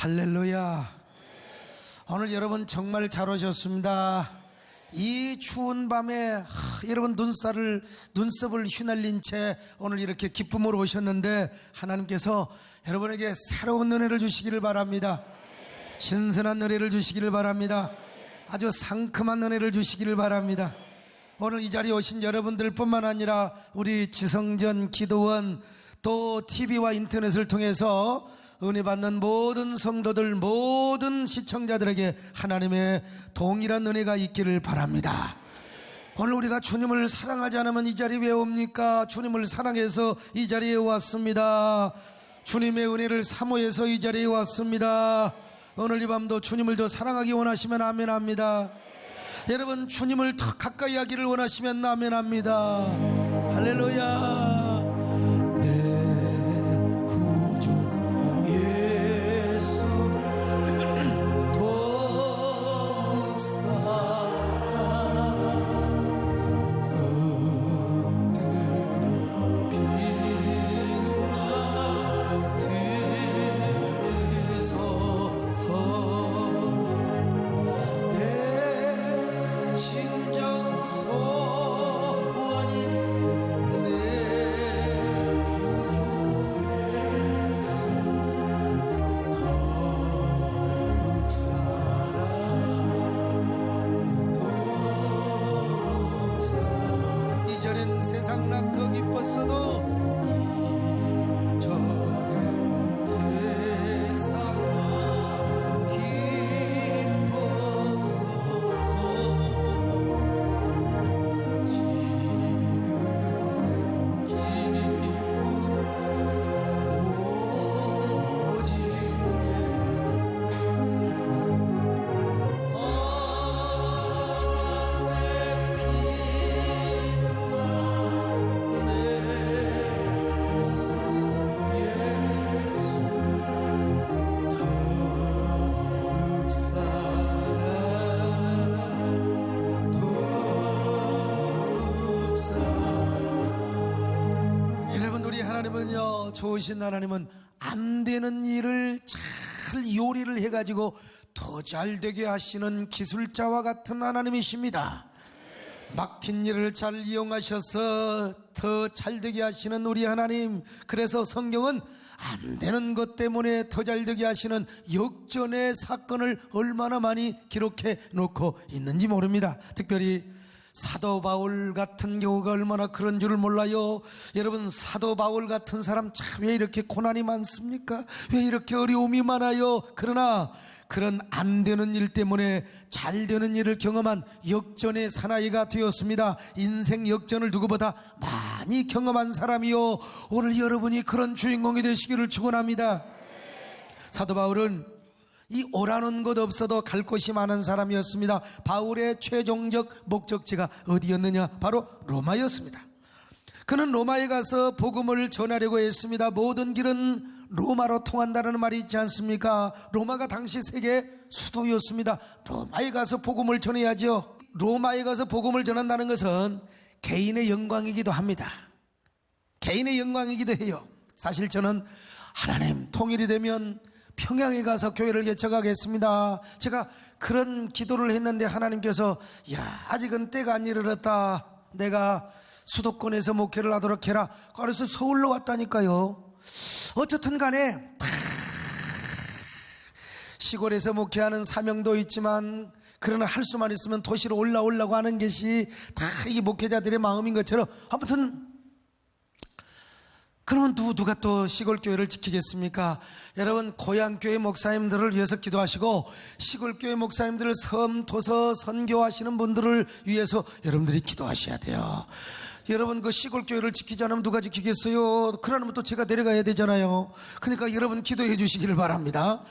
할렐루야. 오늘 여러분 정말 잘 오셨습니다. 이 추운 밤에 여러분 눈썹을 휘날린 채 오늘 이렇게 기쁨으로 오셨는데 하나님께서 여러분에게 새로운 은혜를 주시기를 바랍니다. 신선한 은혜를 주시기를 바랍니다. 아주 상큼한 은혜를 주시기를 바랍니다. 오늘 이 자리에 오신 여러분들 뿐만 아니라 우리 지성전 기도원 또 TV와 인터넷을 통해서 은혜 받는 모든 성도들, 모든 시청자들에게 하나님의 동일한 은혜가 있기를 바랍니다. 오늘 우리가 주님을 사랑하지 않으면 이 자리에 왜 옵니까? 주님을 사랑해서 이 자리에 왔습니다. 주님의 은혜를 사모해서 이 자리에 왔습니다. 오늘 이 밤도 주님을 더 사랑하기 원하시면 아멘 합니다. 여러분 주님을 더 가까이 하기를 원하시면 아멘 합니다. 할렐루야. 이전엔 세상 낳고 기뻤어도 이전엔 세상 낳고 기뻤어도 지금 기쁨 오직 하나님은요, 좋으신 하나님은 안 되는 일을 잘 요리를 해가지고 더 잘 되게 하시는 기술자와 같은 하나님이십니다. 막힌 일을 잘 이용하셔서 더 잘 되게 하시는 우리 하나님. 그래서 성경은 안 되는 것 때문에 더 잘 되게 하시는 역전의 사건을 얼마나 많이 기록해 놓고 있는지 모릅니다. 특별히 사도 바울 같은 경우가 얼마나 그런 줄을 몰라요. 여러분 사도 바울 같은 사람 참 왜 이렇게 고난이 많습니까? 왜 이렇게 어려움이 많아요? 그러나 그런 안 되는 일 때문에 잘 되는 일을 경험한 역전의 사나이가 되었습니다. 인생 역전을 누구보다 많이 경험한 사람이요, 오늘 여러분이 그런 주인공이 되시기를 축원합니다. 사도 바울은 이 오라는 곳 없어도 갈 곳이 많은 사람이었습니다. 바울의 최종적 목적지가 어디였느냐? 바로 로마였습니다. 그는 로마에 가서 복음을 전하려고 했습니다. 모든 길은 로마로 통한다는 말이 있지 않습니까? 로마가 당시 세계 수도였습니다. 로마에 가서 복음을 전해야죠. 로마에 가서 복음을 전한다는 것은 개인의 영광이기도 합니다. 개인의 영광이기도 해요. 사실 저는 하나님 통일이 되면 평양에 가서 교회를 개척하겠습니다. 제가 그런 기도를 했는데 하나님께서 아직은 때가 안 이르렀다. 내가 수도권에서 목회를 하도록 해라. 그래서 서울로 왔다니까요. 어쨌든 간에 시골에서 목회하는 사명도 있지만 그러나 할 수만 있으면 도시로 올라오려고 하는 것이 다 이 목회자들의 마음인 것처럼 아무튼 그러면 누가 또 시골교회를 지키겠습니까? 여러분 고향교회 목사님들을 위해서 기도하시고 시골교회 목사님들을 섬도서 선교하시는 분들을 위해서 여러분들이 기도하셔야 돼요. 여러분 그 시골교회를 지키지 않으면 누가 지키겠어요? 그러면 또 제가 내려가야 되잖아요. 그러니까 여러분 기도해 주시기를 바랍니다.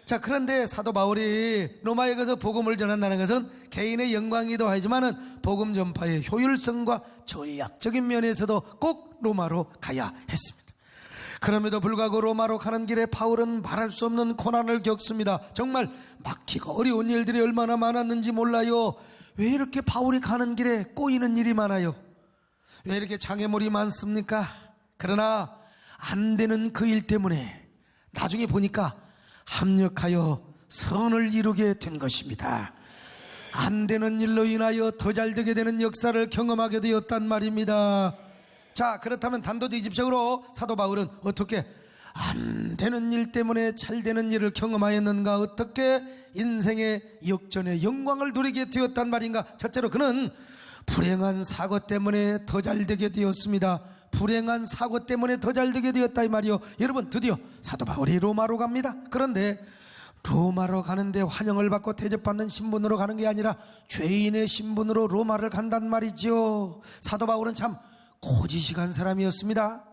자, 그런데 사도 바울이 로마에 가서 복음을 전한다는 것은 개인의 영광이기도 하지만은 복음 전파의 효율성과 전략적인 면에서도 꼭 로마로 가야 했습니다. 그럼에도 불구하고 로마로 가는 길에 바울은 말할 수 없는 고난을 겪습니다. 정말 막히고 어려운 일들이 얼마나 많았는지 몰라요. 왜 이렇게 바울이 가는 길에 꼬이는 일이 많아요? 왜 이렇게 장애물이 많습니까? 그러나 안 되는 그 일 때문에 나중에 보니까 합력하여 선을 이루게 된 것입니다. 안 되는 일로 인하여 더 잘 되게 되는 역사를 경험하게 되었단 말입니다. 자, 그렇다면 단도직입적으로 사도 바울은 어떻게 안 되는 일 때문에 잘 되는 일을 경험하였는가? 어떻게 인생의 역전의 영광을 누리게 되었단 말인가? 첫째로 그는 불행한 사고 때문에 더 잘 되게 되었습니다. 불행한 사고 때문에 더 잘 되게 되었다 이 말이요. 여러분, 드디어 사도 바울이 로마로 갑니다. 그런데 로마로 가는데 환영을 받고 대접받는 신분으로 가는 게 아니라 죄인의 신분으로 로마를 간단 말이죠. 사도 바울은 참 고지식한 사람이었습니다.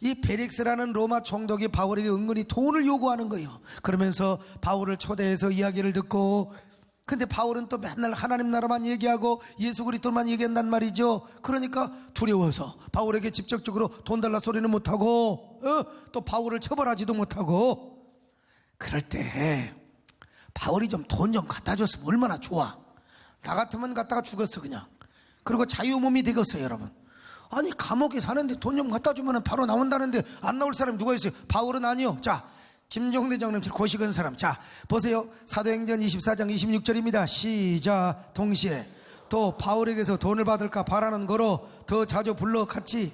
이 벨릭스라는 로마 총독이 바울에게 은근히 돈을 요구하는 거예요. 그러면서 바울을 초대해서 이야기를 듣고, 근데 바울은 또 맨날 하나님 나라만 얘기하고 예수 그리스도만 얘기한단 말이죠. 그러니까 두려워서 바울에게 직접적으로 돈 달라 소리는 못하고 또 바울을 처벌하지도 못하고, 그럴 때 바울이 좀 돈 좀 갖다 줬으면 얼마나 좋아. 나 같으면 갖다가 죽었어 그냥. 그리고 자유몸이 되겠어요 여러분. 아니 감옥에 사는데 돈 좀 갖다 주면 바로 나온다는데 안 나올 사람이 누가 있어요? 바울은 아니요. 자, 김종대 장님처럼 고식은 사람. 자, 보세요. 사도행전 24장 26절입니다 시작. 동시에 또 바울에게서 돈을 받을까 바라는 거로 더 자주 불러 같이.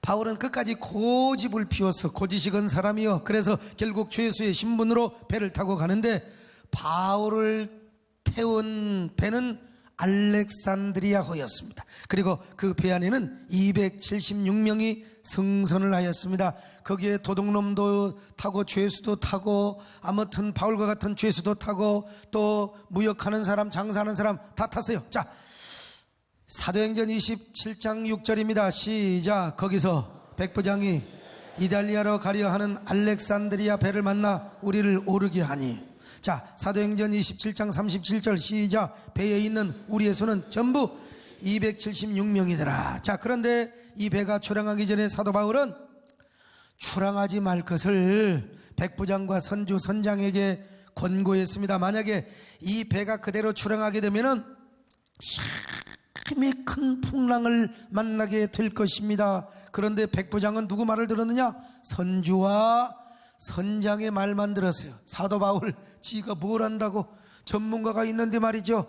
바울은 끝까지 고집을 피워서 고지식은 사람이요. 그래서 결국 죄수의 신분으로 배를 타고 가는데, 바울을 태운 배는 알렉산드리아호였습니다. 그리고 그 배 안에는 276명이 승선을 하였습니다. 거기에 도둑놈도 타고 죄수도 타고, 아무튼 바울과 같은 죄수도 타고, 또 무역하는 사람, 장사하는 사람 다 탔어요. 자, 사도행전 27장 6절입니다 시작. 거기서 백부장이 이달리아로 가려 하는 알렉산드리아 배를 만나 우리를 오르게 하니. 자, 사도행전 27장 37절 시작. 배에 있는 우리의 수는 전부 276명이더라 자, 그런데 이 배가 출항하기 전에 사도 바울은 출항하지 말 것을 백부장과 선주 선장에게 권고했습니다. 만약에 이 배가 그대로 출항하게 되면은 힘이 큰 풍랑을 만나게 될 것입니다. 그런데 백부장은 누구 말을 들었느냐? 선주와 선장의 말만 들었어요. 사도 바울 지가 뭘 안다고, 전문가가 있는데 말이죠.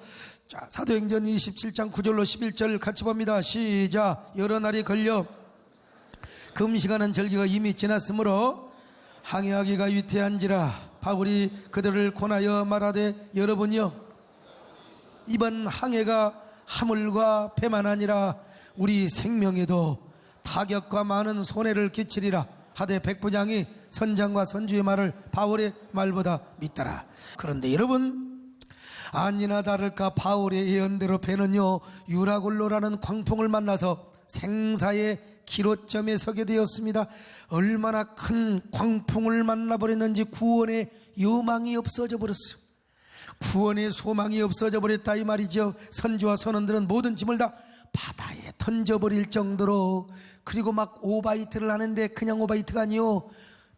자, 사도행전 27장 9절로 11절 같이 봅니다 시작. 여러 날이 걸려 금시가는 절기가 이미 지났으므로 항해하기가 위태한지라 바울이 그들을 권하여 말하되, 여러분이여, 이번 항해가 하물과 배만 아니라 우리 생명에도 타격과 많은 손해를 끼치리라 하되, 백부장이 선장과 선주의 말을 바울의 말보다 믿더라. 그런데 여러분, 아니나 다를까 바울의 예언대로 배는요 유라굴로라는 광풍을 만나서 생사의 기로점에 서게 되었습니다. 얼마나 큰 광풍을 만나버렸는지 구원의 요망이 없어져 버렸어요. 구원의 소망이 없어져 버렸다 이 말이죠. 선주와 선원들은 모든 짐을 다 바다에 던져버릴 정도로, 그리고 막 오바이트를 하는데 그냥 오바이트가 아니요,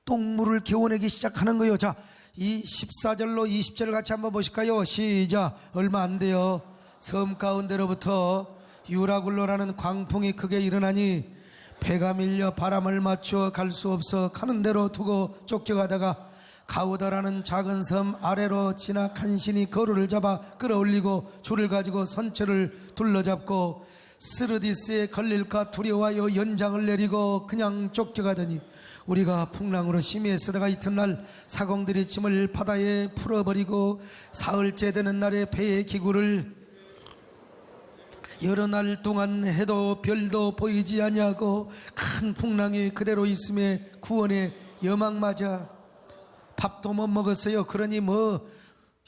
똥물을 개워내기 시작하는 거예요. 자, 이 14절로 20절을 같이 한번 보실까요? 시작. 얼마 안 돼요. 섬 가운데로부터 유라굴로라는 광풍이 크게 일어나니 배가 밀려 바람을 맞추어 갈 수 없어 가는 대로 두고 쫓겨가다가 가우다라는 작은 섬 아래로 지나 간신히 거루를 잡아 끌어올리고 줄을 가지고 선체를 둘러잡고 스르디스에 걸릴까 두려워하여 연장을 내리고 그냥 쫓겨가더니, 우리가 풍랑으로 심히 애쓰다가 이튿날 사공들이 짐을 바다에 풀어버리고 사흘째 되는 날에 배의 기구를 여러 날 동안 해도 별도 보이지 아니하고 큰 풍랑이 그대로 있음에 구원의 여망맞아 밥도 못 먹었어요. 그러니 뭐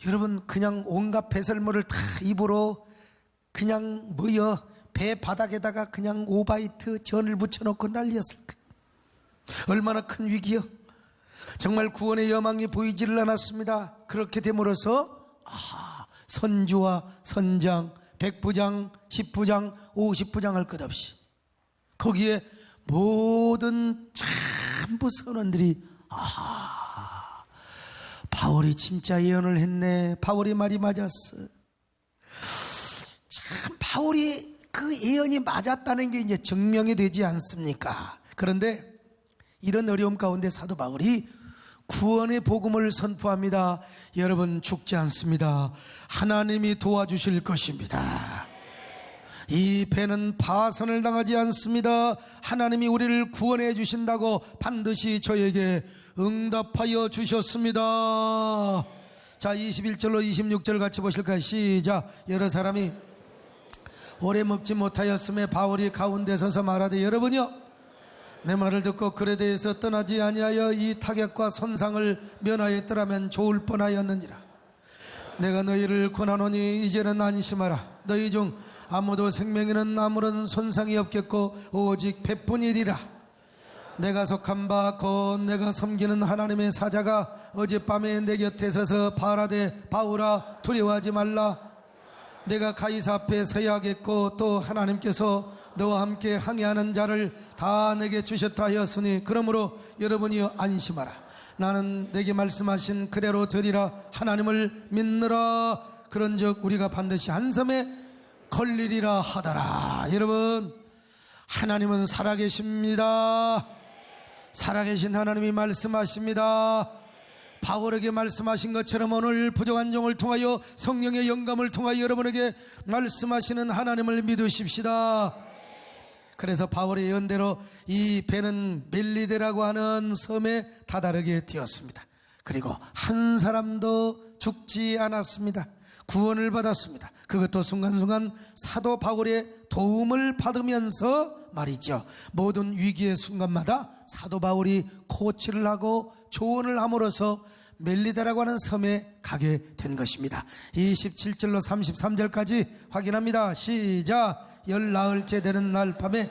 여러분, 그냥 온갖 배설물을 다 입으로 그냥 배 바닥에다가 그냥 오바이트 전을 붙여놓고 난리였을까. 얼마나 큰 위기요. 정말 구원의 여망이 보이지를 않았습니다. 그렇게 됨으로써 선주와 선장, 백부장, 10부장, 50부장 할 것 없이 거기에 모든 전부 선원들이 바울이 진짜 예언을 했네, 바울이 말이 맞았어. 참 바울이 그 예언이 맞았다는 게 이제 증명이 되지 않습니까? 그런데 이런 어려움 가운데 사도 바울이 구원의 복음을 선포합니다. 여러분 죽지 않습니다. 하나님이 도와주실 것입니다. 이 배는 파선을 당하지 않습니다. 하나님이 우리를 구원해 주신다고 반드시 저에게 응답하여 주셨습니다. 자, 21절로 26절 같이 보실까요? 시작. 여러 사람이 오래 먹지 못하였음에 바울이 가운데 서서 말하되, 여러분이여, 내 말을 듣고 그에 대해서 떠나지 아니하여 이 타격과 손상을 면하였더라면 좋을 뻔하였느니라. 내가 너희를 권하노니 이제는 안심하라. 너희 중 아무도 생명에는 아무런 손상이 없겠고 오직 배뿐이리라. 내가 속한 바 곧 내가 섬기는 하나님의 사자가 어젯밤에 내 곁에 서서 바라되, 바울아 두려워하지 말라. 내가 가이사 앞에 서야겠고 또 하나님께서 너와 함께 항해하는 자를 다 내게 주셨다 하였으니, 그러므로 여러분이여 안심하라. 나는 내게 말씀하신 그대로 되리라. 하나님을 믿느라. 그런즉 우리가 반드시 한 섬에 걸리리라 하더라. 여러분, 하나님은 살아계십니다. 살아계신 하나님이 말씀하십니다. 바울에게 말씀하신 것처럼 오늘 부족한 종을 통하여 성령의 영감을 통하여 여러분에게 말씀하시는 하나님을 믿으십시다. 그래서 바울의 예언대로 이 배는 멜리데라고 하는 섬에 다다르게 되었습니다. 그리고 한 사람도 죽지 않았습니다. 구원을 받았습니다. 그것도 순간순간 사도 바울의 도움을 받으면서 말이죠. 모든 위기의 순간마다 사도 바울이 코치를 하고 조언을 함으로써 멜리다라고 하는 섬에 가게 된 것입니다. 27절로 33절까지 확인합니다. 시작. 열 나흘째 되는 날 밤에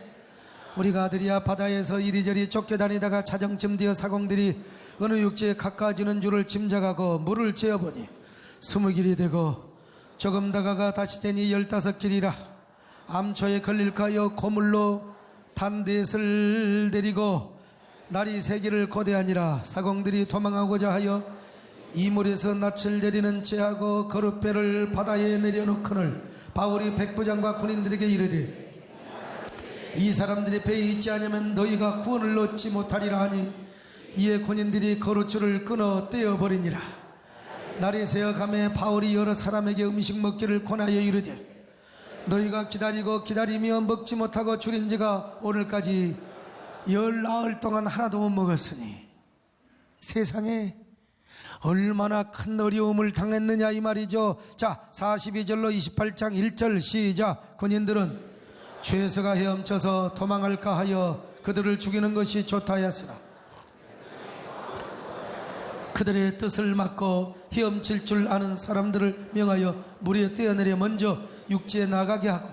우리가 아드리아 바다에서 이리저리 쫓겨다니다가 자정쯤 되어 사공들이 어느 육지에 가까워지는 줄을 짐작하고 물을 재어보니 20길이 되고 조금 다가가 다시 재니 15길이라. 암초에 걸릴까 하여 고물로 단댓을 데리고 날이 세기를 고대하니라. 사공들이 도망하고자 하여 이물에서 낯을 내리는 채하고 거룻배를 바다에 내려놓거늘 바울이 백부장과 군인들에게 이르되, 이 사람들이 배에 있지 않으면 너희가 구원을 얻지 못하리라 하니, 이에 군인들이 거룻줄을 끊어 떼어버리니라. 날이 새어가매 바울이 여러 사람에게 음식 먹기를 권하여 이르되, 너희가 기다리고 기다리며 먹지 못하고 줄인 지가 오늘까지 10나흘 동안 하나도 못 먹었으니 세상에 얼마나 큰 어려움을 당했느냐 이 말이죠. 자, 42절로 28장 1절 시작. 군인들은 죄수가 헤엄쳐서 도망할까 하여 그들을 죽이는 것이 좋다 하였으나 그들의 뜻을 막고 헤엄칠 줄 아는 사람들을 명하여 물에 떼어내려 먼저 육지에 나가게 하고,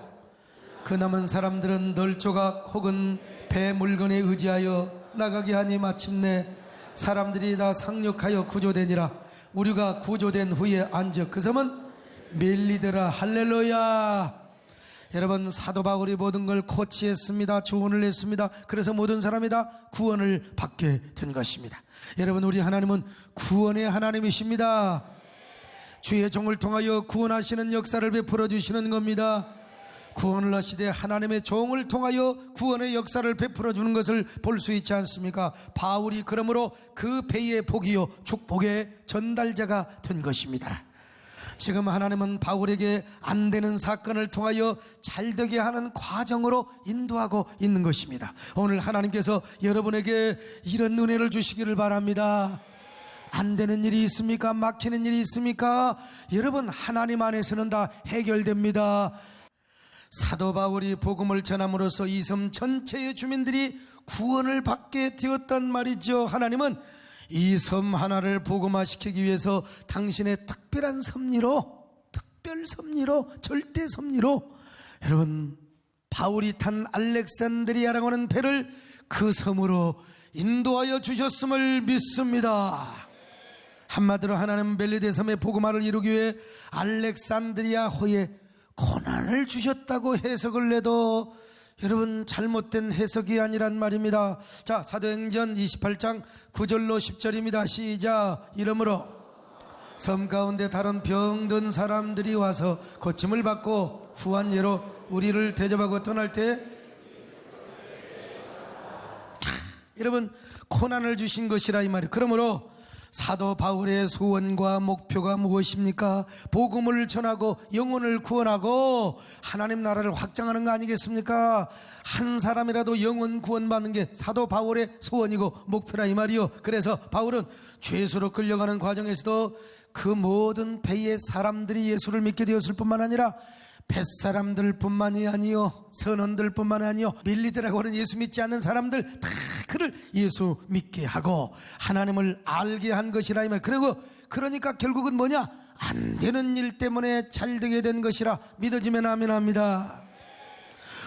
그 남은 사람들은 널조각 혹은 배 물건에 의지하여 나가게 하니 마침내 사람들이 다 상륙하여 구조되니라. 우리가 구조된 후에 안적 그 섬은 멜리데라. 할렐루야. 여러분, 사도 바울이 모든 걸 코치했습니다. 조언을 했습니다. 그래서 모든 사람이 다 구원을 받게 된 것입니다. 여러분, 우리 하나님은 구원의 하나님이십니다. 주의 종을 통하여 구원하시는 역사를 베풀어 주시는 겁니다. 구원을 하시되 하나님의 종을 통하여 구원의 역사를 베풀어 주는 것을 볼 수 있지 않습니까? 바울이 그러므로 그 배의 복이요 축복의 전달자가 된 것입니다. 지금 하나님은 바울에게 안 되는 사건을 통하여 잘되게 하는 과정으로 인도하고 있는 것입니다. 오늘 하나님께서 여러분에게 이런 은혜를 주시기를 바랍니다. 안 되는 일이 있습니까? 막히는 일이 있습니까? 여러분, 하나님 안에서는 다 해결됩니다. 사도 바울이 복음을 전함으로써 이 섬 전체의 주민들이 구원을 받게 되었단 말이죠. 하나님은 이 섬 하나를 복음화시키기 위해서 당신의 특별한 섭리로, 특별 섭리로, 절대 섭리로 여러분, 바울이 탄 알렉산드리아라고 하는 배를 그 섬으로 인도하여 주셨음을 믿습니다. 한마디로 하나님 멜리데 섬의 복음화를 이루기 위해 알렉산드리아 호에 고난을 주셨다고 해석을 해도 여러분, 잘못된 해석이 아니란 말입니다. 자, 사도행전 28장 9절로 10절입니다. 시작. 이러므로 섬 가운데 다른 병든 사람들이 와서 고침을 받고 후한 예로 우리를 대접하고 떠날 때, 여러분, 고난을 주신 것이라 이 말이에요. 그러므로 사도 바울의 소원과 목표가 무엇입니까? 복음을 전하고 영혼을 구원하고 하나님 나라를 확장하는 거 아니겠습니까? 한 사람이라도 영혼 구원받는 게 사도 바울의 소원이고 목표라 이 말이요. 그래서 바울은 죄수로 끌려가는 과정에서도 그 모든 배의 사람들이 예수를 믿게 되었을 뿐만 아니라 뱃사람들뿐만이 아니요, 선원들뿐만이 아니요, 밀리더라고 하는 예수 믿지 않는 사람들 다 그를 예수 믿게 하고 하나님을 알게 한 것이라 이 말. 그리고 그러니까 결국은 뭐냐? 안 되는 일 때문에 잘 되게 된 것이라 믿어지면 아멘합니다.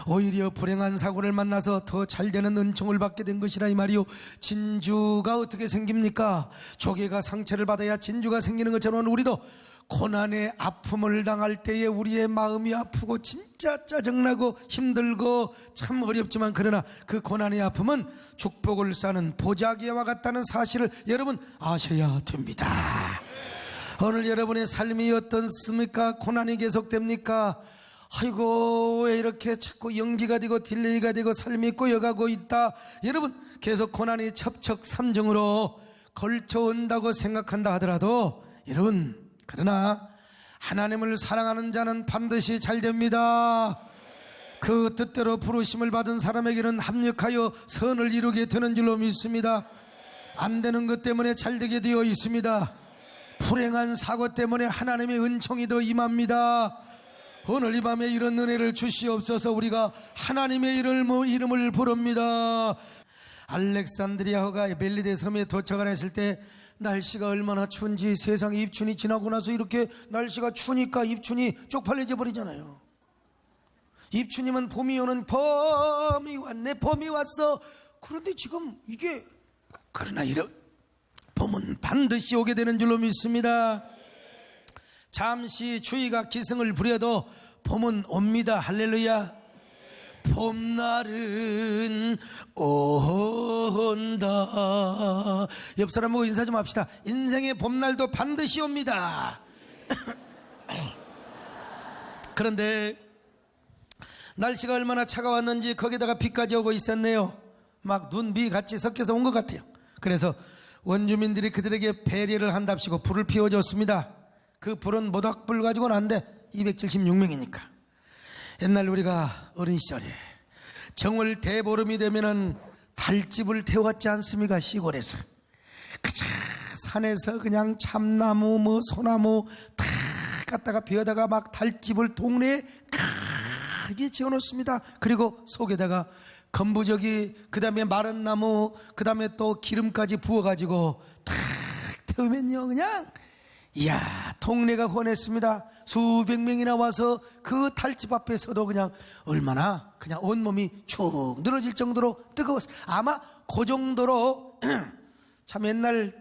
오히려 불행한 사고를 만나서 더 잘 되는 은총을 받게 된 것이라 이 말이요. 진주가 어떻게 생깁니까? 조개가 상처를 받아야 진주가 생기는 것처럼 우리도 고난의 아픔을 당할 때에 우리의 마음이 아프고 진짜 짜증나고 힘들고 참 어렵지만 그러나 그 고난의 아픔은 축복을 쌓는 보자기와 같다는 사실을 여러분 아셔야 됩니다. 오늘 여러분의 삶이 어떻습니까? 고난이 계속됩니까? 아이고 왜 이렇게 자꾸 연기가 되고 딜레이가 되고 삶이 꼬여가고 있다. 여러분 계속 고난이 첩첩삼중으로 걸쳐온다고 생각한다 하더라도 여러분 그러나 하나님을 사랑하는 자는 반드시 잘 됩니다. 그 뜻대로 부르심을 받은 사람에게는 합력하여 선을 이루게 되는 줄로 믿습니다. 안 되는 것 때문에 잘 되게 되어 있습니다. 불행한 사고 때문에 하나님의 은총이 더 임합니다. 오늘 이 밤에 이런 은혜를 주시옵소서. 우리가 하나님의 이름을 부릅니다. 알렉산드리아가 벨리데 섬에 도착을 했을 때 날씨가 얼마나 추운지, 세상에 입춘이 지나고 나서 이렇게 날씨가 추우니까 입춘이 쪽팔려져 버리잖아요. 입춘이면 봄이 오는 봄이 왔네, 봄이 왔어. 그런데 지금 이게 그러나 이런 봄은 반드시 오게 되는 줄로 믿습니다. 잠시 추위가 기승을 부려도 봄은 옵니다. 할렐루야. 봄날은 온다. 옆 사람하고 인사 좀 합시다. 인생의 봄날도 반드시 옵니다. 그런데 날씨가 얼마나 차가웠는지 거기다가 비까지 오고 있었네요. 막 눈, 비 같이 섞여서 온 것 같아요. 그래서 원주민들이 그들에게 배려를 한답시고 불을 피워줬습니다. 그 불은 모닥불 가지고는 안 돼. 276명이니까. 옛날 우리가 어린 시절에 정월 대보름이 되면은 달집을 태웠지 않습니까? 시골에서 그저 산에서 그냥 참나무 뭐 소나무 다 갖다가 베어다가 막 달집을 동네에 크게 지어놓습니다. 그리고 속에다가 건부저기, 그 다음에 마른 나무, 그 다음에 또 기름까지 부어가지고 탁 태우면요 그냥 이야 동네가 혼했습니다. 수백 명이나 와서 그 달집 앞에서도 그냥 얼마나 그냥 온몸이 축 늘어질 정도로 뜨거웠어요. 아마 그 정도로 참 옛날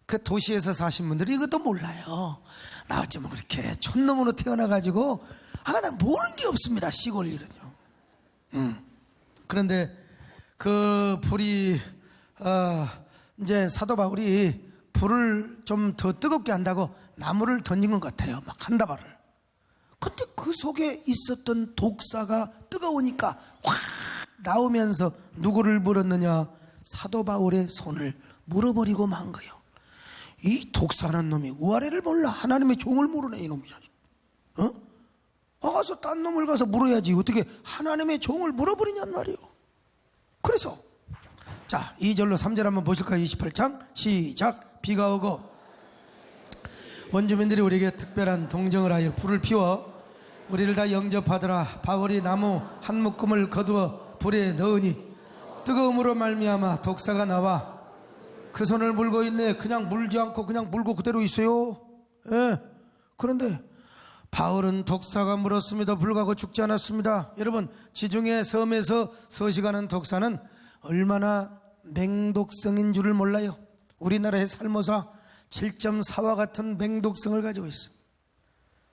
그 도시에서 사신 분들이 이것도 몰라요. 나 어쩌면 그렇게 촌놈으로 태어나가지고 나 모르는 게 없습니다. 시골 일은요. 그런데 그 불이 이제 사도 바울이 불을 좀 더 뜨겁게 한다고 나무를 던진 것 같아요. 막 한 다발을. 근데 그 속에 있었던 독사가 뜨거우니까 확 나오면서 누구를 물었느냐? 사도 바울의 손을 물어버리고 만 거예요. 이 독사라는 놈이 우아래를 몰라. 하나님의 종을 모르네 이놈이. 가서 딴 놈을 가서 물어야지. 어떻게 하나님의 종을 물어버리냔 말이에요. 그래서 자 2절로 3절 한번 보실까요? 28장 시작. 비가 오고 원주민들이 우리에게 특별한 동정을 하여 불을 피워 우리를 다 영접하더라. 바울이 나무 한 묶음을 거두어 불에 넣으니 뜨거움으로 말미암아 독사가 나와 그 손을 물고 있네. 그냥 물지 않고 그냥 물고 그대로 있어요. 예. 그런데 바울은 독사가 물었음에도 불구하고 죽지 않았습니다. 여러분 지중해 섬에서 서식하는 독사는 얼마나 맹독성인 줄을 몰라요. 우리나라의 살모사 7.4와 같은 맹독성을 가지고 있어요.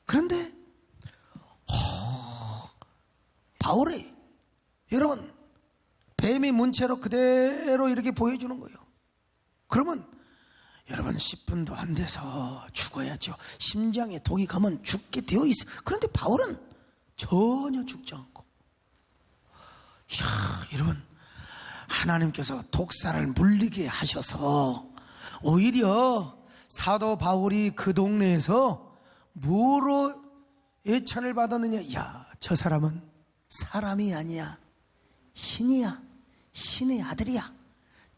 그런데 바울이 여러분 뱀이 문체로 그대로 이렇게 보여주는 거예요. 그러면 여러분 10분도 안 돼서 죽어야죠. 심장에 독이 가면 죽게 되어 있어요. 그런데 바울은 전혀 죽지 않고 이야, 여러분 하나님께서 독사를 물리게 하셔서 오히려 사도 바울이 그 동네에서 뭐로 애찬을 받았느냐? 야, 저 사람은 사람이 아니야, 신이야, 신의 아들이야,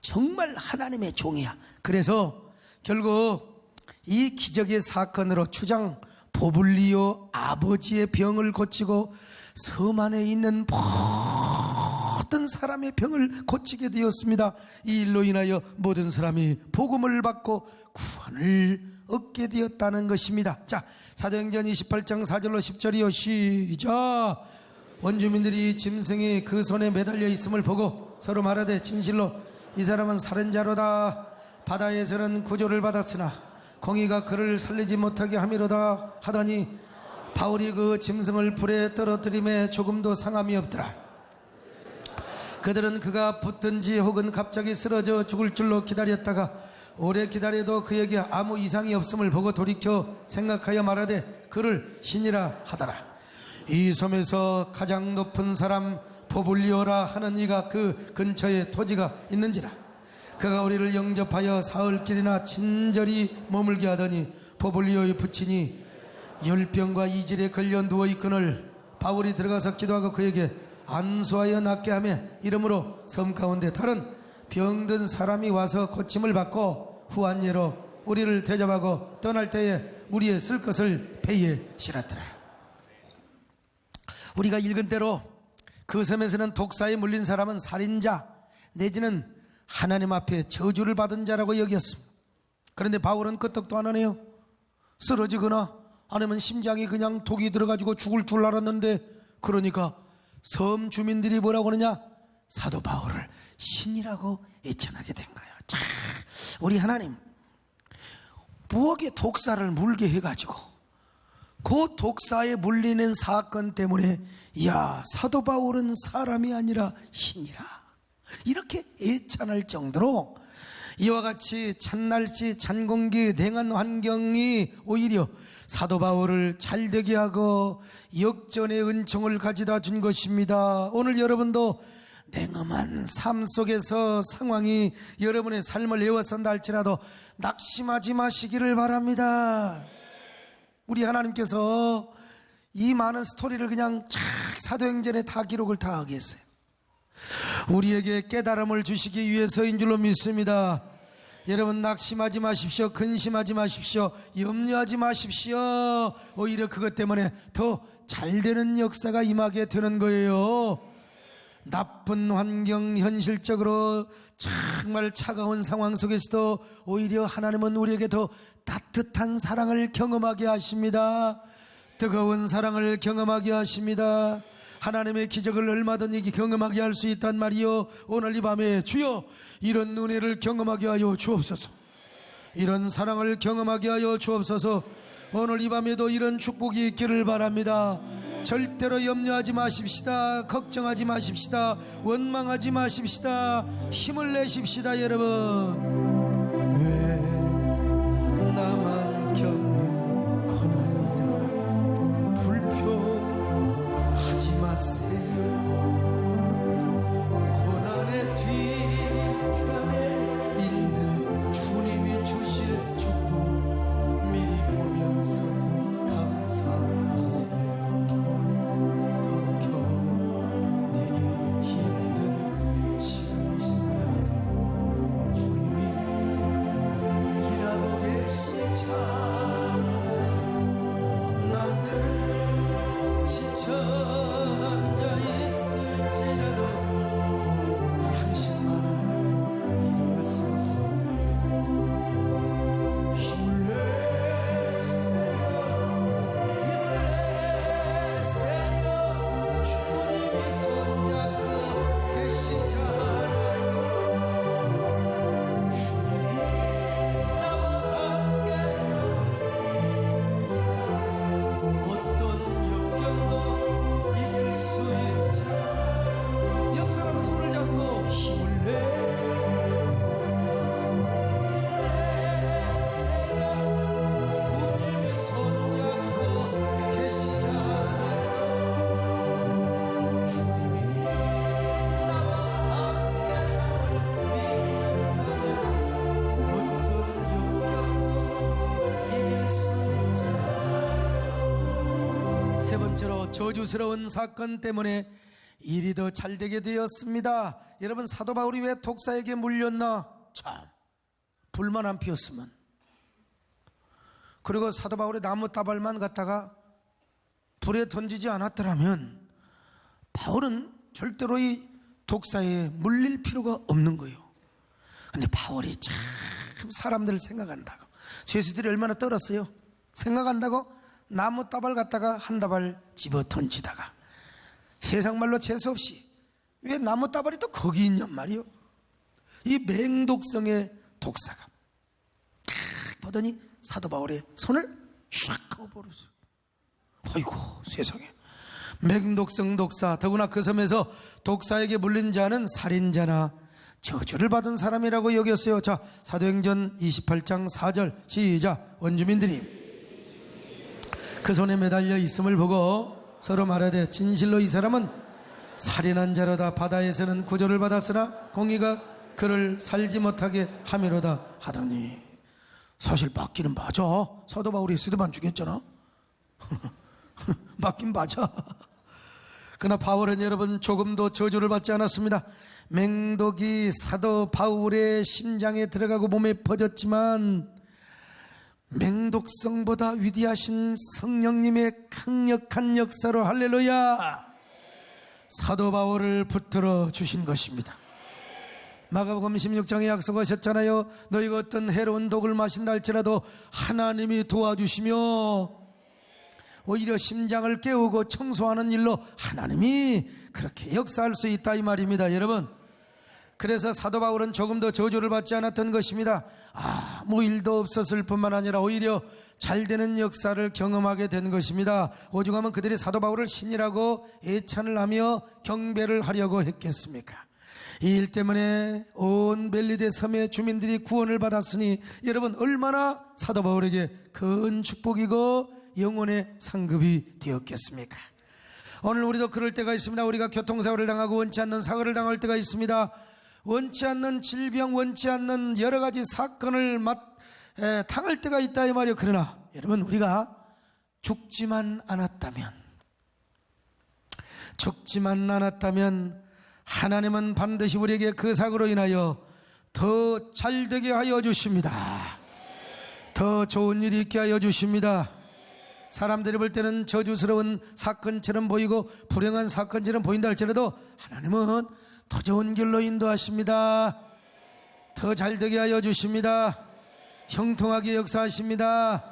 정말 하나님의 종이야. 그래서 결국 이 기적의 사건으로 추장 보블리오 아버지의 병을 고치고 섬 안에 있는 모든 사람의 병을 고치게 되었습니다. 이 일로 인하여 모든 사람이 복음을 받고 구원을 얻게 되었다는 것입니다. 자, 사도행전 28장 4절로 10절이요. 시작. 원주민들이 짐승이 그 손에 매달려 있음을 보고 서로 말하되 진실로 이 사람은 살인자로다. 바다에서는 구조를 받았으나 공의가 그를 살리지 못하게 함이로다 하더니 바울이 그 짐승을 불에 떨어뜨림에 조금도 상함이 없더라. 그들은 그가 붙든지 혹은 갑자기 쓰러져 죽을 줄로 기다렸다가 오래 기다려도 그에게 아무 이상이 없음을 보고 돌이켜 생각하여 말하되 그를 신이라 하더라. 이 섬에서 가장 높은 사람 보블리오라 하는 이가 그 근처에 토지가 있는지라. 그가 우리를 영접하여 사흘길이나 친절히 머물게 하더니 보블리오의 부친이 열병과 이질에 걸려 누워있거늘 바울이 들어가서 기도하고 그에게 안수하여 낫게 하며 이러므로 섬 가운데 다른 병든 사람이 와서 고침을 받고 후한예로 우리를 대접하고 떠날 때에 우리의 쓸 것을 배에 실었더라. 우리가 읽은 대로 그 섬에서는 독사에 물린 사람은 살인자 내지는 하나님 앞에 저주를 받은 자라고 여겼습니다. 그런데 바울은 끄떡도 안 하네요. 쓰러지거나 아니면 심장이 그냥 독이 들어가지고 죽을 줄 알았는데, 그러니까 섬 주민들이 뭐라고 하느냐? 사도 바울을 신이라고 애천하게 된 거예요. 자, 우리 하나님 부엌에 독사를 물게 해가지고 그 독사에 물리는 사건 때문에 야, 사도 바울은 사람이 아니라 신이라 이렇게 애찬할 정도로 이와 같이 찬날씨 찬공기 냉한 환경이 오히려 사도 바울을 잘되게 하고 역전의 은총을 가져다 준 것입니다. 오늘 여러분도 냉엄한 삶 속에서 상황이 여러분의 삶을 에워싼다 할지라도 낙심하지 마시기를 바랍니다. 우리 하나님께서 이 많은 스토리를 그냥 쫙 사도행전에 다 기록을 다 하게 했어요. 우리에게 깨달음을 주시기 위해서인 줄로 믿습니다. 여러분 낙심하지 마십시오. 근심하지 마십시오. 염려하지 마십시오. 오히려 그것 때문에 더 잘되는 역사가 임하게 되는 거예요. 나쁜 환경, 현실적으로 정말 차가운 상황 속에서도 오히려 하나님은 우리에게 더 따뜻한 사랑을 경험하게 하십니다. 뜨거운 사랑을 경험하게 하십니다. 하나님의 기적을 얼마든지 경험하게 할 수 있단 말이요. 오늘 이 밤에 주여 이런 은혜를 경험하게 하여 주옵소서. 이런 사랑을 경험하게 하여 주옵소서. 오늘 이 밤에도 이런 축복이 있기를 바랍니다. 절대로 염려하지 마십시다. 걱정하지 마십시다. 원망하지 마십시다. 힘을 내십시다. 여러분, 왜 나만 겪는 고난이냐. 불평하지 마세요. 고난의 뒤편에 있는 주님이 주실 축복 미리 보면서 감사하세요. 힘든 지금 이 순간에도 주님이 저주스러운 사건 때문에 일이 더 잘되게 되었습니다. 여러분, 사도 바울이 왜 독사에게 물렸나? 참 불만 안 피웠으면. 그리고 사도 바울의 나무 따발만 갖다가 불에 던지지 않았더라면 바울은 절대로 이 독사에 물릴 필요가 없는 거예요. 근데 바울이 참 사람들을 생각한다고, 죄수들이 얼마나 떨었어요. 생각한다고 나무 따발 갖다가 한 다발 집어 던지다가, 세상 말로 재수없이 왜 나무 따발이 또 거기 있냔 말이요. 이 맹독성의 독사가 탁 보더니 사도 바울의 손을 샥 하고 버렸어요. 아이고 세상에, 맹독성 독사, 더구나 그 섬에서 독사에게 물린 자는 살인자나 저주를 받은 사람이라고 여겼어요. 자, 사도행전 28장 4절 시작. 원주민들이 그 손에 매달려 있음을 보고 서로 말하되 진실로 이 사람은 살인한 자로다. 바다에서는 구조를 받았으나 공의가 그를 살지 못하게 함이로다 하더니. 사실 맞기는 맞아. 사도 바울이 스데반 죽였잖아. 맞긴 맞아. 그러나 바울은 여러분 조금도 저주를 받지 않았습니다. 맹독이 사도 바울의 심장에 들어가고 몸에 퍼졌지만 맹독성보다 위대하신 성령님의 강력한 역사로, 할렐루야, 사도 바울을 붙들어 주신 것입니다. 마가복음 16장에 약속하셨잖아요. 너희가 어떤 해로운 독을 마신다 할지라도 하나님이 도와주시며, 오히려 심장을 깨우고 청소하는 일로 하나님이 그렇게 역사할 수 있다 이 말입니다. 여러분, 그래서 사도 바울은 조금도 저주를 받지 않았던 것입니다. 아무 일도 없었을 뿐만 아니라 오히려 잘되는 역사를 경험하게 된 것입니다. 오죽하면 그들이 사도 바울을 신이라고 애찬을 하며 경배를 하려고 했겠습니까? 이 일 때문에 온 멜리데 섬의 주민들이 구원을 받았으니 여러분, 얼마나 사도 바울에게 큰 축복이고 영혼의 상급이 되었겠습니까? 오늘 우리도 그럴 때가 있습니다. 우리가 교통사고를 당하고 원치 않는 사고를 당할 때가 있습니다. 원치 않는 질병, 원치 않는 여러 가지 사건을 당할 때가 있다 이 말이에요. 그러나 여러분, 우리가 죽지만 않았다면 하나님은 반드시 우리에게 그 사고로 인하여 더 잘되게 하여 주십니다. 더 좋은 일이 있게 하여 주십니다. 사람들이 볼 때는 저주스러운 사건처럼 보이고 불행한 사건처럼 보인다 할지라도 하나님은 더 좋은 길로 인도하십니다. 더 잘되게 하여 주십니다. 형통하게 역사하십니다.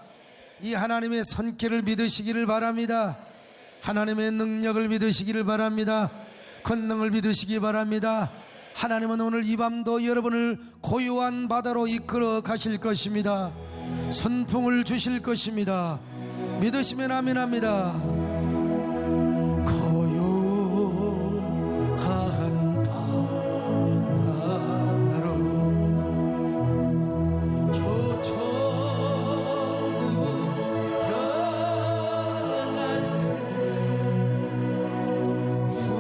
이 하나님의 손길을 믿으시기를 바랍니다. 하나님의 능력을 믿으시기를 바랍니다. 권능을 믿으시기 바랍니다. 하나님은 오늘 이 밤도 여러분을 고요한 바다로 이끌어 가실 것입니다. 순풍을 주실 것입니다. 믿으시면 아멘합니다. 고요한 바다로 초청구 변할 때 주의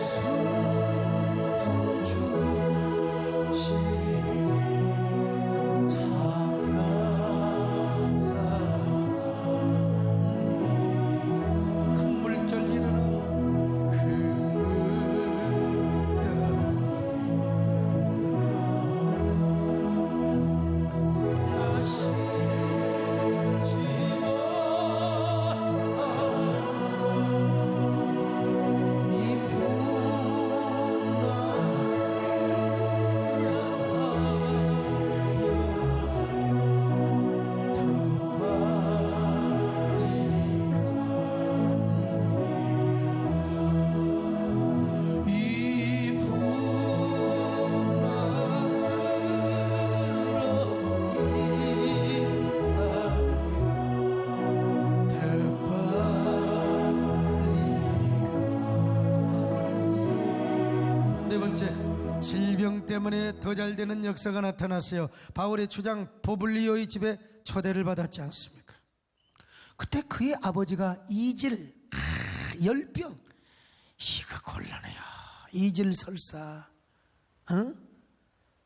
순풍 주시 질병 때문에 더 잘되는 역사가 나타났어요. 바울의 주장 보블리오의 집에 초대를 받았지 않습니까? 그때 그의 아버지가 이질, 열병, 이거 곤란해요. 이질 설사,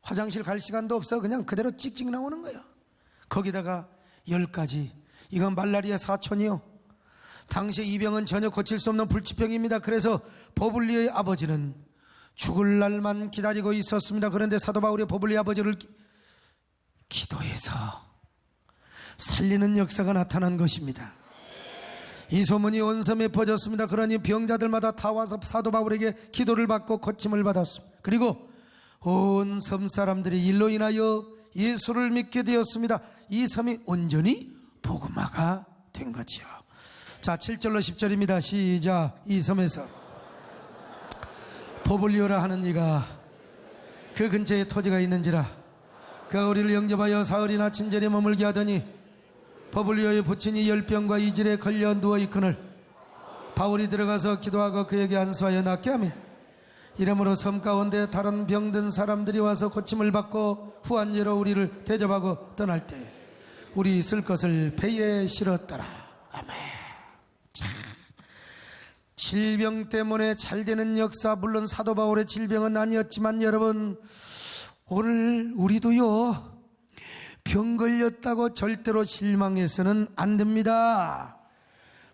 화장실 갈 시간도 없어. 그냥 그대로 찍찍 나오는 거예요. 거기다가 10가지, 이건 말라리아 사촌이요. 당시 이 병은 전혀 고칠 수 없는 불치병입니다. 그래서 버블리의 아버지는 죽을 날만 기다리고 있었습니다. 그런데 사도 바울이 버블리 아버지를 기도해서 살리는 역사가 나타난 것입니다. 이 소문이 온 섬에 퍼졌습니다. 그러니 병자들마다 다 와서 사도 바울에게 기도를 받고 고침을 받았습니다. 그리고 온 섬 사람들이 일로 인하여 예수를 믿게 되었습니다. 이 섬이 온전히 복음화가 된 거지요. 자, 7절로 10절입니다. 시작. 이 섬에서 포블리오라 하는 이가 그 근처에 토지가 있는지라 그가 우리를 영접하여 사흘이나 친절히 머물게 하더니 포블리오의 부친이 열병과 이질에 걸려 누워있거늘 바울이 들어가서 기도하고 그에게 안수하여 낫게 하며 이러므로 섬 가운데 다른 병든 사람들이 와서 고침을 받고 후한제로 우리를 대접하고 떠날 때 우리 있을 것을 배에 실었더라. 아멘. 자, 질병 때문에 잘 되는 역사, 물론 사도 바울의 질병은 아니었지만 여러분, 오늘 우리도요 병 걸렸다고 절대로 실망해서는 안 됩니다.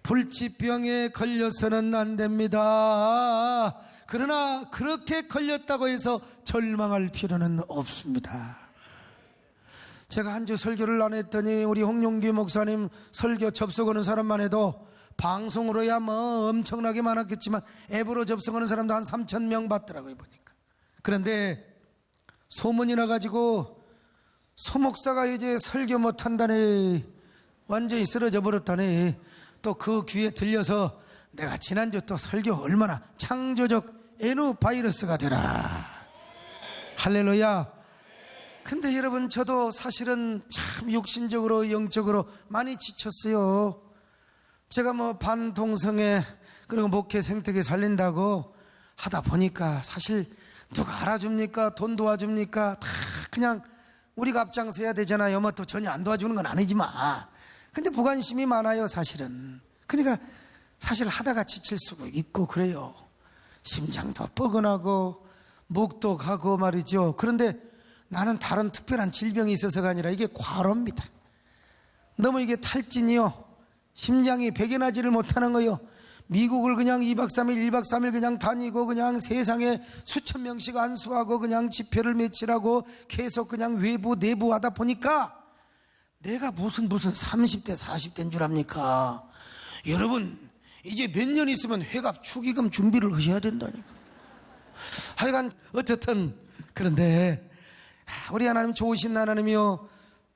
불치병에 걸려서는 안 됩니다. 그러나 그렇게 걸렸다고 해서 절망할 필요는 없습니다. 제가 한 주 설교를 안 했더니 우리 홍용기 목사님 설교 접속하는 사람만 해도 방송으로야 뭐 엄청나게 많았겠지만 앱으로 접속하는 사람도 한 3,000명 봤더라고요, 보니까. 그런데 소문이 나가지고 소목사가 이제 설교 못한다네, 완전히 쓰러져 버렸다네. 또 그 귀에 들려서 내가 지난주 또 설교 얼마나 창조적 에누 바이러스가 되라. 할렐루야. 근데 여러분, 저도 사실은 참 육신적으로 영적으로 많이 지쳤어요. 제가 뭐 반동성애 그리고 목회 생태계 살린다고 하다 보니까 사실 누가 알아줍니까? 돈 도와줍니까? 다 그냥 우리가 앞장서야 되잖아요. 뭐 또 전혀 안 도와주는 건 아니지만, 근데 무관심이 많아요, 사실은. 그러니까 사실 하다가 지칠 수가 있고 그래요. 심장도 뻐근하고 목도 가고 말이죠. 그런데 나는 다른 특별한 질병이 있어서가 아니라 이게 과로입니다. 너무 이게 탈진이요, 심장이 배겨 나지를 못하는 거요. 미국을 그냥 2박 3일 1박 3일 그냥 다니고 그냥 세상에 수천 명씩 안수하고 그냥 집회를 며칠하고 계속 그냥 외부 내부 하다 보니까 내가 무슨 30대 40대인 줄 압니까? 여러분, 이제 몇 년 있으면 회갑 축의금 준비를 하셔야 된다니까. 하여간 어쨌든 그런데 우리 하나님 좋으신 하나님이요,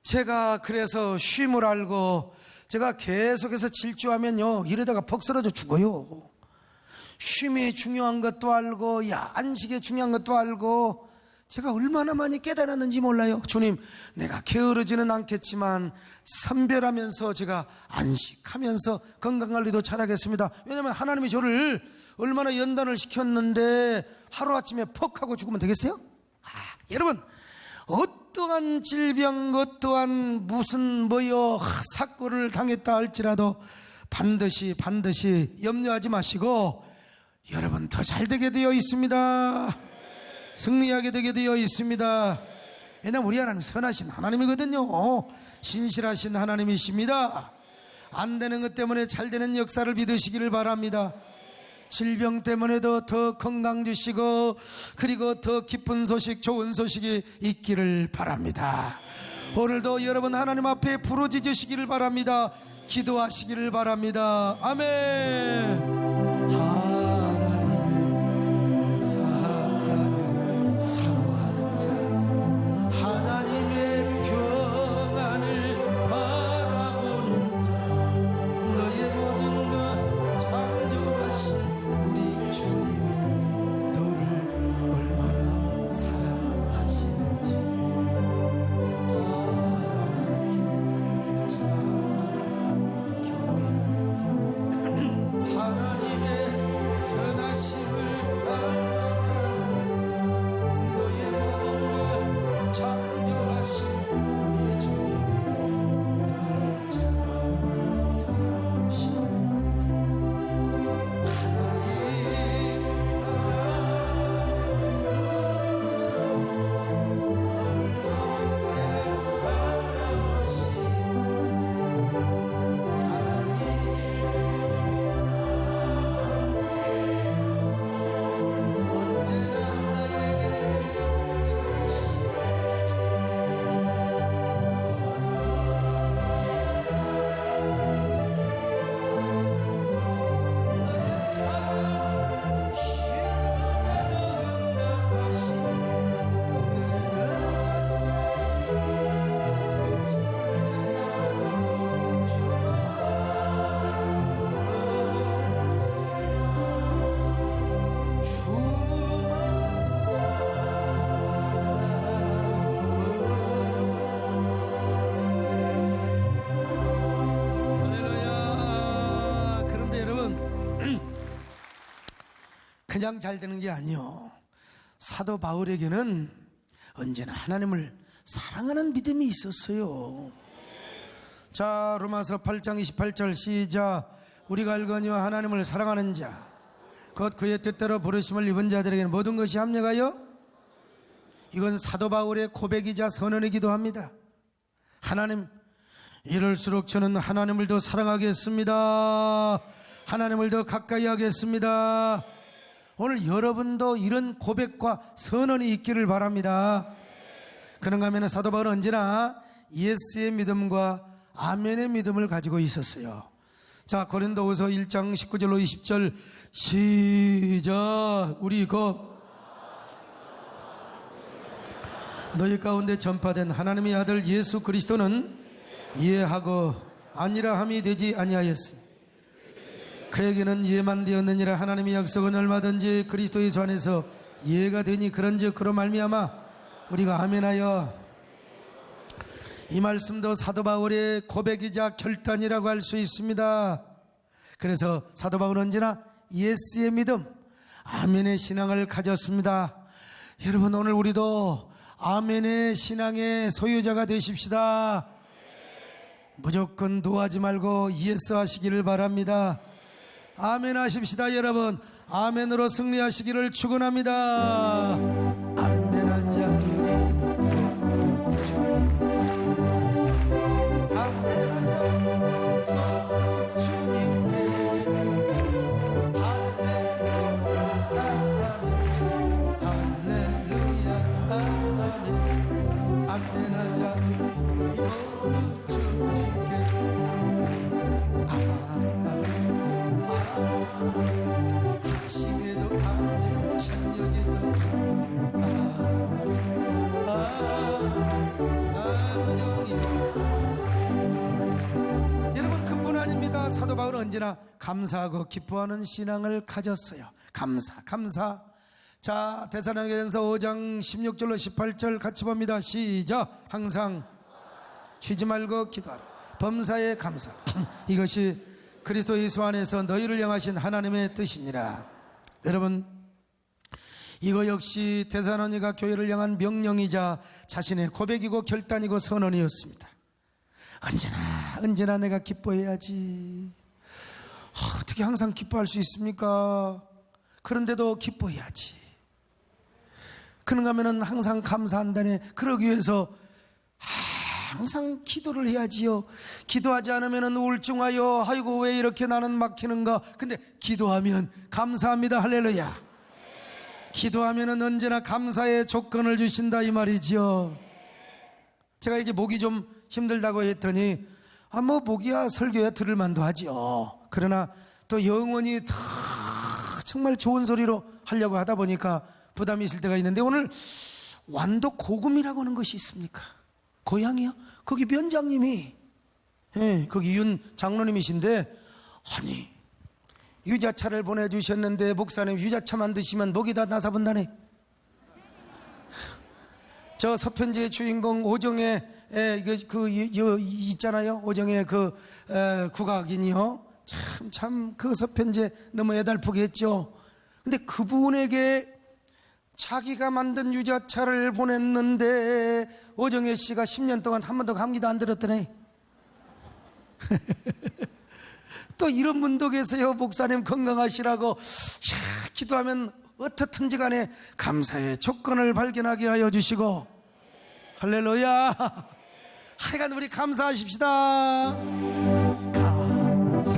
제가 그래서 쉼을 알고 제가 계속해서 질주하면요 이러다가 퍽 쓰러져 죽어요. 쉼이 중요한 것도 알고 안식이 중요한 것도 알고 제가 얼마나 많이 깨달았는지 몰라요. 주님, 내가 게으르지는 않겠지만 선별하면서 제가 안식하면서 건강관리도 잘하겠습니다. 왜냐하면 하나님이 저를 얼마나 연단을 시켰는데 하루아침에 퍽 하고 죽으면 되겠어요? 여러분, 어떠한 질병, 어떠한 무슨 사건을 당했다 할지라도 반드시 염려하지 마시고 여러분 더 잘되게 되어 있습니다. 승리하게 되게 되어 있습니다. 왜냐하면 우리 하나님 선하신 하나님이거든요. 신실하신 하나님이십니다. 안 되는 것 때문에 잘 되는 역사를 믿으시기를 바랍니다. 질병 때문에도 더 건강 주시고 그리고 더 기쁜 소식, 좋은 소식이 있기를 바랍니다. 오늘도 여러분 하나님 앞에 부르짖으시기를 바랍니다. 기도하시기를 바랍니다. 아멘. 하나님의 사랑을 사모하는 자, 하나님의 평안을 바라보는 자, 너의 모든 것 창조하신 우리 주님이 너를 얼마나 사랑하시는지 하나님께 찬양하며 경배하는 자, 하나님 그냥 잘 되는 게 아니요. 사도 바울에게는 언제나 하나님을 사랑하는 믿음이 있었어요. 자, 로마서 8장 28절 시작. 우리가 알거니와 하나님을 사랑하는 자 곧 그의 뜻대로 부르심을 입은 자들에게는 모든 것이 합력하여, 이건 사도 바울의 고백이자 선언이기도 합니다. 하나님, 이럴수록 저는 하나님을 더 사랑하겠습니다. 하나님을 더 가까이 하겠습니다. 오늘 여러분도 이런 고백과 선언이 있기를 바랍니다. 그런가 하면 사도 바울은 언제나 예스의 믿음과 아멘의 믿음을 가지고 있었어요. 자, 고린도후서 1장 19절로 20절 시작. 우리 너희 가운데 전파된 하나님의 아들 예수 그리스도는 이해하고 아니라 함이 되지 아니하였으니 그에게는 이해만 되었느니라. 하나님의 약속은 얼마든지 그리스도 예수 안에서 이해가 되니 그런즉 그로 말미암아 우리가 아멘하여. 이 말씀도 사도 바울의 고백이자 결단이라고 할 수 있습니다. 그래서 사도 바울은 언제나 예스의 믿음, 아멘의 신앙을 가졌습니다. 여러분, 오늘 우리도 아멘의 신앙의 소유자가 되십시다. 무조건 노하지 말고 예스 하시기를 바랍니다. 아멘 하십시다. 여러분, 아멘으로 승리하시기를 축원합니다. 아멘 하자. 사도 바울은 언제나 감사하고 기뻐하는 신앙을 가졌어요. 감사. 자, 데살로니가전서 5장 16절로 18절 같이 봅니다. 시작. 항상 쉬지 말고 기도하라. 범사에 감사. 이것이 그리스도 예수 안에서 너희를 향하신 하나님의 뜻이니라. 여러분, 이거 역시 데살로니가 교회를 향한 명령이자 자신의 고백이고 결단이고 선언이었습니다. 언제나 내가 기뻐해야지. 어떻게 항상 기뻐할 수 있습니까? 그런데도 기뻐해야지. 그런가 하면 항상 감사한다네. 그러기 위해서 항상 기도를 해야지요. 기도하지 않으면 우울증하여 아이고 왜 이렇게 나는 막히는가. 근데 기도하면 감사합니다. 할렐루야. 기도하면 언제나 감사의 조건을 주신다 이 말이지요. 제가 이게 목이 좀 힘들다고 했더니 목이야 설교야 들을 만도 하지요. 그러나 또 영원히 더 정말 좋은 소리로 하려고 하다 보니까 부담이 있을 때가 있는데, 오늘 완도 고금이라고 하는 것이 있습니까? 고향이요? 거기 면장님이 거기 윤 장로님이신데, 아니 유자차를 보내주셨는데 목사님 유자차만 드시면 목이 다 나사본다네. 저 서편지의 주인공 오정의 있잖아요. 오정의 국악인이요. 참 그 서편제 너무 애달프게 했죠. 근데 그분에게 자기가 만든 유자차를 보냈는데 오정혜 씨가 10년 동안 한 번도 감기도 안 들었더네. 또 이런 분도 계세요. 목사님 건강하시라고 기도하면 어떻든지 간에 감사의 조건을 발견하게 하여 주시고, 할렐루야. 하여간 우리 감사하십시다. 감사.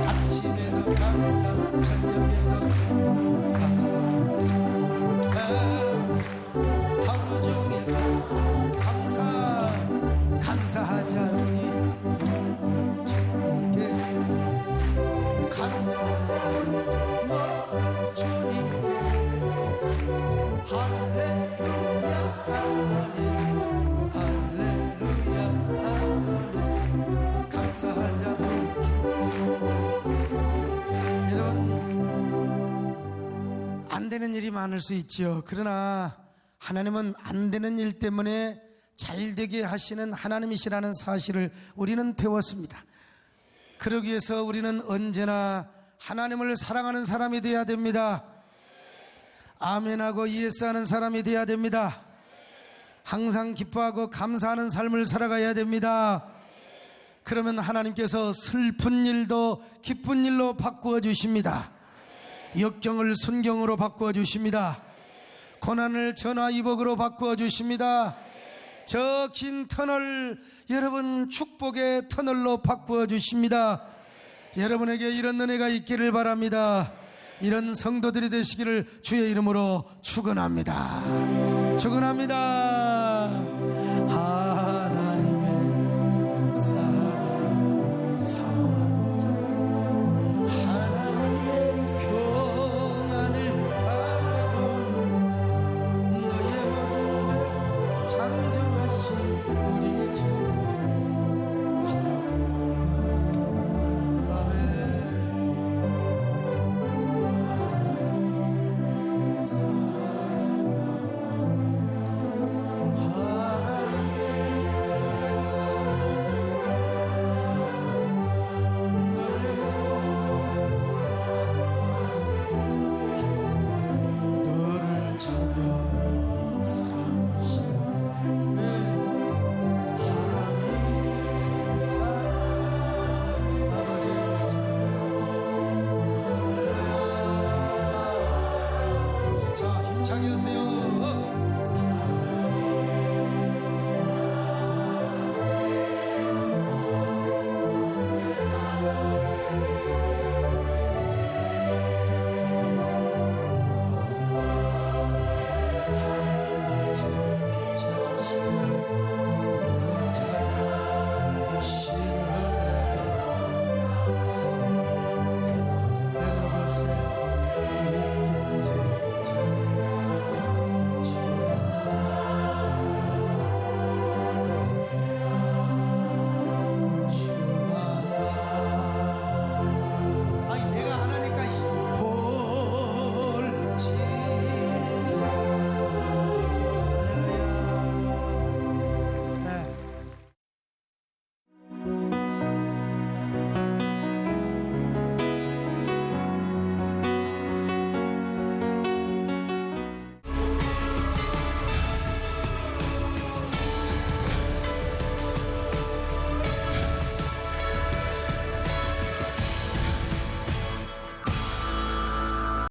아침에도 감사, 저녁에도 감사. 하루 종일 감사하자 우리 주님께. 감사하자 우리 모든 주님께. 할렐루야 아멘. 할렐루야 아멘. 감사하자. 여러분, 안 되는 일이 많을 수 있지요. 그러나 하나님은 안 되는 일 때문에 잘 되게 하시는 하나님이시라는 사실을 우리는 배웠습니다. 그러기 위해서 우리는 언제나 하나님을 사랑하는 사람이 되어야 됩니다. 아멘하고 예스하는 사람이 되어야 됩니다. 항상 기뻐하고 감사하는 삶을 살아가야 됩니다. 그러면 하나님께서 슬픈 일도 기쁜 일로 바꾸어 주십니다. 역경을 순경으로 바꾸어 주십니다. 고난을 전화위복으로 바꾸어 주십니다. 저 긴 터널 여러분 축복의 터널로 바꾸어 주십니다. 여러분에게 이런 은혜가 있기를 바랍니다. 이런 성도들이 되시기를 주의 이름으로 축원합니다. 축원합니다. 하나님의 사랑 사모하는 자, 하나님의 평안을 바라보는 너의 모든 것 창조하신 우리 주. 아멘. 너를 찾아 삼으시네. 하나님 아버지 자 힘차게 하세요.